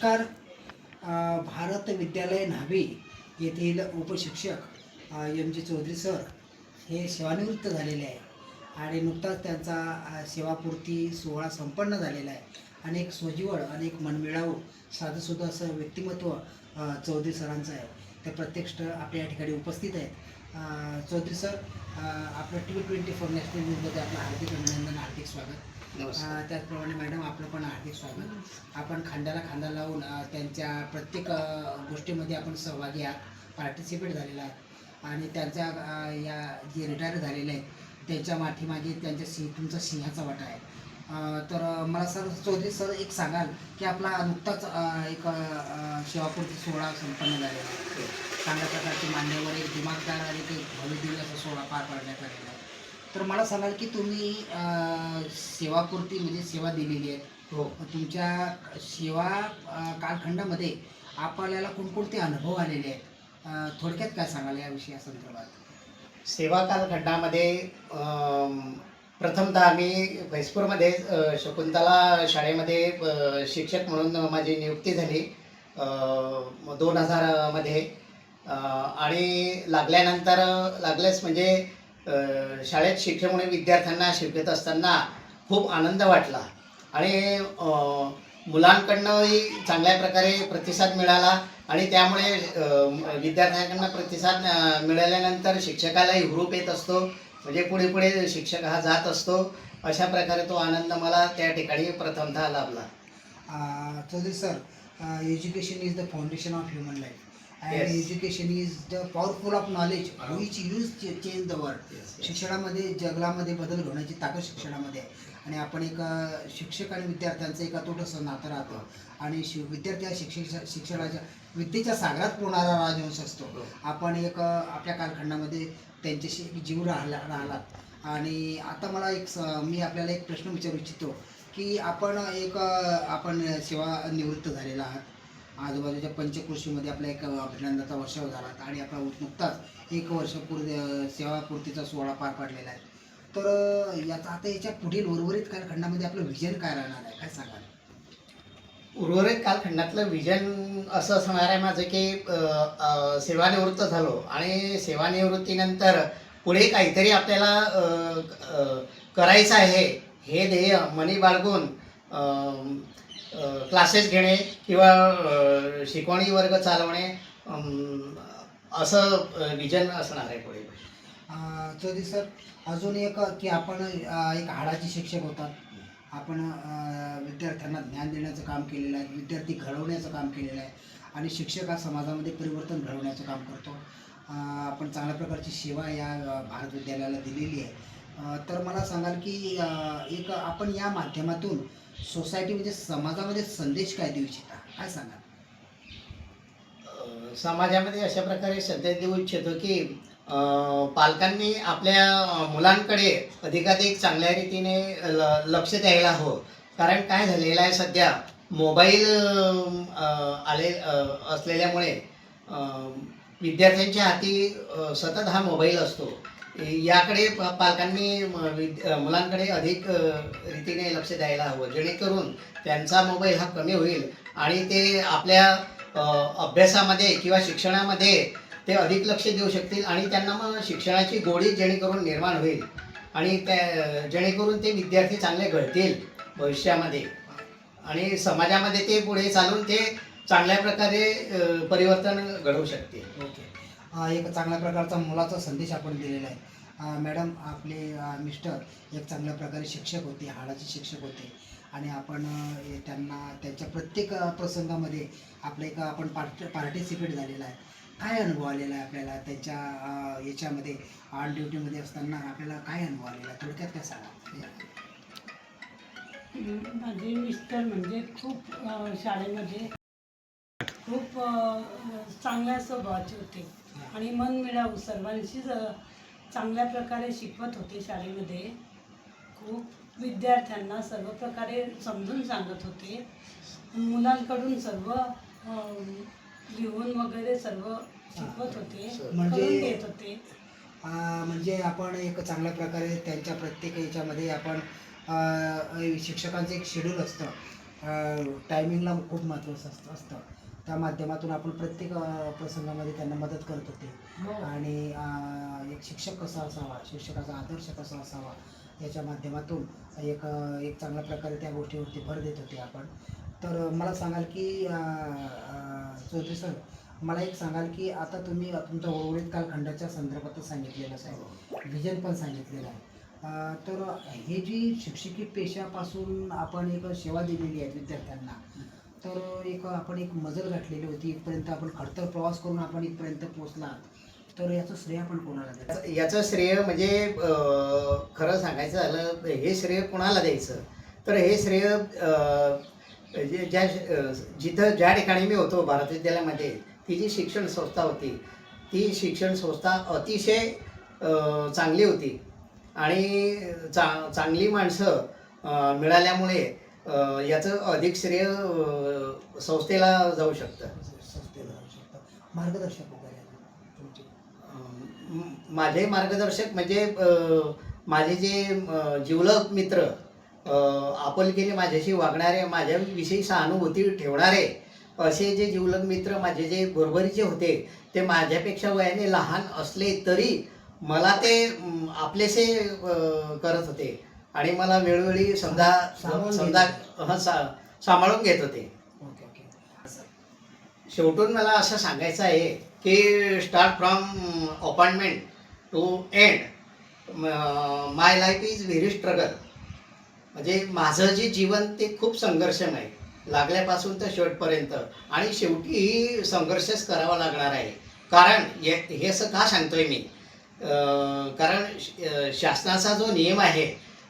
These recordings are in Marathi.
नमस्कार. भारत विद्यालय न्हावी येथील उपशिक्षक एम जी चौधरी सर हे सेवानिवृत्त झालेले आहे आणि नुकताच त्यांचा सेवापूर्ती सोहळा संपन्न झालेला आहे. आणि एक सोज्वळ आणि एक मनमिळावू साधंसुद्धा असं व्यक्तिमत्व चौधरी सरांचं आहे. ते प्रत्यक्ष आपल्या या ठिकाणी उपस्थित आहेत. चौधरी सर, आपलं T24 नॅशनल न्यूजमध्ये आपलं हार्दिक अभिनंदन, हार्दिक स्वागत. त्याचप्रमाणे मॅडम, आपलं पण हार्दिक स्वागत. आपण खांद्याला खांदा लावून त्यांच्या प्रत्येक गोष्टीमध्ये आपण सहभागी आहात, पार्टिसिपेट झालेला आहात. आणि त्यांच्या या जे रिटायर झालेले आहेत त्यांच्या पाठीमागे त्यांच्या तुमचा सिंहाचा वाटा आहे. तर मला सर, चौधरी सर, एक सांगाल की आपला नुकताच एक सेवापूर्ती सोहळा संपन्न झालेला आहे. चांगल्या प्रकारचे मान्यवर, एक दिमागदार आणि ते भव्यदिव्य असा सोहळा पार पाडण्यात आलेला आहे. तर मला सांगाल की तुम्ही सेवापूर्ती म्हणजे सेवा दिलेली आहे. हो. तुमच्या सेवा कालखंडामध्ये आपल्याला कोणकोणते अनुभव आलेले आहेत? थोडक्यात काय सांगाल या विषयासंदर्भात? सेवा कालखंडामध्ये प्रथमतः मी म्हैसपूरमध्ये शकुंतला शाळेमध्ये शिक्षक म्हणून माझी नियुक्ती झाली 2000 मध्ये. आणि लागल्याच म्हणजे शाळेत शिक्षक म्हणून विद्यार्थ्यांना शिकवत असताना खूप आनंद वाटला आणि मुलांकडनंही चांगल्या प्रकारे प्रतिसाद मिळाला. आणि त्यामुळे विद्यार्थ्यांना प्रतिसाद मिळाल्यानंतर शिक्षकालाही हुरूप येत असतो, म्हणजे पुढे पुढे शिक्षक हा जात असतो. अशा प्रकारे तो आनंद मला त्या ठिकाणी प्रथमतः लाभला. Chaudhary sir, education is the foundation of human life. Yes. Education is the powerful of knowledge which use change the world. शिक्षणामध्ये जगामध्ये बदल घडवण्याची ताकद शिक्षणामध्ये आहे. आणि आपण एक शिक्षक आणि विद्यार्थ्यांचं एक अतूट असं नातं राहतं. आणि विद्यार्थी हा शिक्षणाच्या विद्येच्या सागरात पोहणारा राजहंस असतो. आपण एक आपल्या कालखंडामध्ये त्यांच्याशी जीव राहिलात. आणि आता मला मी आपल्याला एक प्रश्न विचारू इच्छितो की आपण सेवानिवृत्त झालेला आहात. आजूबाजूच्या पंचकृषीमध्ये आपला एक अभिनंदनाचा वर्षाव झाला आणि आपला नुकताच 1 वर्ष सेवापूर्तीचा सोहळा पार पाडलेला आहे. तर याच्या पुढील उर्वरित कालखंडामध्ये आपलं विजन काय राहणार आहे, काय सांगाल? उर्वरित कालखंडातलं विजन असं असणार आहे माझं की सेवानिवृत्त झालो आणि सेवानिवृत्तीनंतर पुढे काहीतरी आपल्याला करायचं आहे हे ध्येय मनी बाळगून क्लासेस घेणे किंवा शिकवणी वर्ग चालवणे असं विजन असणार आहे पुढे. चौधरी सर, अजून एक की आपण एक हाडाचे शिक्षक होतात. आपण विद्यार्थ्यांना ज्ञान देण्याचं काम केलेलं आहे, विद्यार्थी घडवण्याचं काम केलेलं आहे आणि शिक्षक हा समाजामध्ये परिवर्तन घडवण्याचं काम करतो. आपण चांगल्या प्रकारची सेवा या भारत विद्यालयाला दिलेली आहे. तर मला सांगाल की एक आपण या माध्यमातून सोसायटी म्हणजे समाजामध्ये संदेश काय देऊ इच्छिता, काय सांगाल? समाजामध्ये अशा प्रकारे संदेश देऊ इच्छितो की पालकांनी आपल्या मुलांकडे अधिकाधिक चांगल्या रीतीने लक्ष द्यायला हवं. कारण काय झालेलं आहे, सध्या मोबाईल असलेल्यामुळे विद्यार्थ्यांच्या हाती सतत हा मोबाईल असतो. याकडे पालकांनी मुलांकडे अधिक रीतीने लक्ष द्यायला हवं, जेणेकरून त्यांचा मोबाईल हा कमी होईल आणि ते आपल्या अभ्यासामध्ये किंवा शिक्षणामध्ये ते अधिक लक्ष देऊ शकतील आणि त्यांना मग शिक्षणाची गोडी जेणेकरून निर्माण होईल आणि जेणेकरून ते विद्यार्थी चांगले घडतील भविष्यामध्ये आणि समाजामध्ये ते पुढे चालून ते चांगल्या प्रकारे परिवर्तन घडवू शकतील. ओके. एक चांगल्या प्रकारचा मुलाचा संदेश आपण दिलेला आहे. मॅडम, आपले मिस्टर एक चांगल्या प्रकारे शिक्षक होते, हाडाचे शिक्षक होते आणि आपण त्यांना त्यांच्या प्रत्येक प्रसंगामध्ये आपलं आपण पार्टिसिपेट झालेला आहे. काय अनुभव आलेला आहे आपल्याला त्यांच्या याच्यामध्ये ऑन ड्युटीमध्ये असताना आपल्याला काय अनुभव आलेला, थोडक्यात काय सांगा? माझे मिस्टर म्हणजे खूप शाळेमध्ये खूप चांगल्या स्वभावाचे होते आणि मनमिळावू सर्वांशीच चांगल्या प्रकारे शिकवत होते. शाळेमध्ये खूप विद्यार्थ्यांना सर्व प्रकारे समजून सांगत होते. मुलांकडून सर्व लिहून वगैरे सर्व शिकवत होते, करून देत होते. म्हणजे आपण एक चांगल्या प्रकारे त्यांच्या प्रत्येक याच्यामध्ये आपण शिक्षकांचं एक शेड्यूल असतं टायमिंगला खूप महत्त्वाचं असतं. त्या माध्यमातून आपण प्रत्येक प्रसंगामध्ये त्यांना मदत करत होते. हो. आणि एक शिक्षक कसा असावा, शिक्षकाचा आदर्श कसा असावा, याच्या माध्यमातून एक चांगल्या प्रकारे त्या गोष्टीवरती भर देत होते आपण. तर मला सांगाल की चौधरी सर, मला एक सांगाल की आता तुम्ही तुमच्या उर्वरित कालखंडाच्या संदर्भातच सांगितलेलंच आहे, व्हिजन पण सांगितलेलं आहे. तर हे जी शिक्षकी पेशापासून आपण एक सेवा दिलेली आहे विद्यार्थ्यांना, तर आपण एक मजल गाठलेली होती, इथपर्यंत आपण खडतर प्रवास करून आपण इथपर्यंत पोहोचला. तर याचं श्रेय आपण कोणाला द्यायचं? याचं श्रेय म्हणजे खरं सांगायचं झालं, हे श्रेय कोणाला द्यायचं, तर हे श्रेय जिथं ज्या ठिकाणी मी होतो भारत विद्यालयामध्ये, ती जी शिक्षण संस्था होती, ती शिक्षण संस्था अतिशय चांगली होती आणि चांगली माणसं मिळाल्यामुळे याचं अधिक श्रेय संस्थेला जाऊ शकतं. संस्थेला जाऊ शकतं. मार्गदर्शक वगैरे तुमचे? माझे मार्गदर्शक म्हणजे माझे जे जिवलग मित्र, आपुलकीने माझ्याशी वागणारे, माझ्याविषयी सहानुभूती ठेवणारे असे जे जिवलग मित्र माझे जे बरोबरीचे होते, ते माझ्यापेक्षा वयाने लहान असले तरी मला ते आपलेसे करत होते आणि मला वेळोवेळी सांभाळून घेत होते. Okay okay. शेवटून मला असं सांगायचं आहे की start from appointment to end my life is very struggle. म्हणजे माझं जे जीवन ते खूप संघर्षमय, लागल्यापासून तर शेवटपर्यंत, आणि शेवटीही संघर्षच करावा लागणार आहे. कारण हे असं का सांगतोय मी, कारण शासनाचा जो नियम आहे,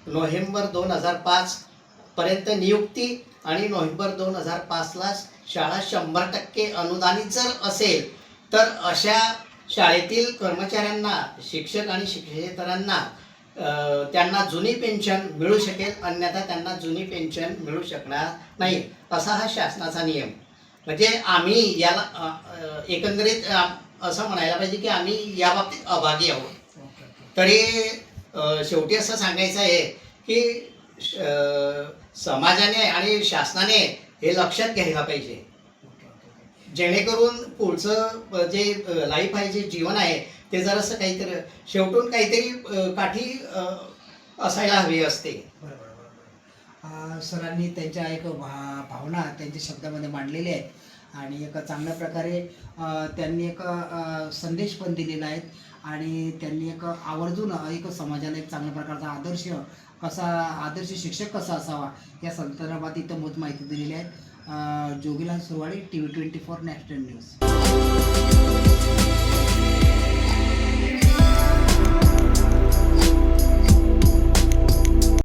नोव्हेंबर 2005 पर्यंत नियुक्ती आणि नोव्हेंबर 2005ला शाळा 100% अनुदानित जर असेल, तर अशा शाळेतील कर्मचाऱ्यांना, शिक्षक आणि शिक्षकेतरांना त्यांना जुनी पेन्शन मिळू शकेल, अन्यथा त्यांना जुनी पेन्शन मिळू शकणार नाही, असा हा शासनाचा नियम. म्हणजे आम्ही याला एकंदरीत असं म्हणायला पाहिजे की आम्ही या बाबतीत अभागी आहोत. तरी शेवटी असं सांगायचं आहे की समाजाने आणि शासनाने हे लक्षात घ्यायला पाहिजे, जेणेकरून पुढचं जे लाईफ आहे, जे जीवन आहे, ते जरासं काहीतरी शेवटून काहीतरी काठी असायला हवी असते. बरोबर बरोबर. सरांनी त्यांच्या एक भावना त्यांच्या शब्दामध्ये मांडलेल्या आहेत आणि एक चांगल्या प्रकारे त्यांनी एक संदेश पण दिलेला आहे आणि त्यांनी एक आवर्जून एक समाजाला एक चांगल्या प्रकारचा आदर्श शिक्षक कसा असावा या संदर्भात इथं मोठ माहिती दिलेली आहे. Jogilal Surwade, TV 24 national news.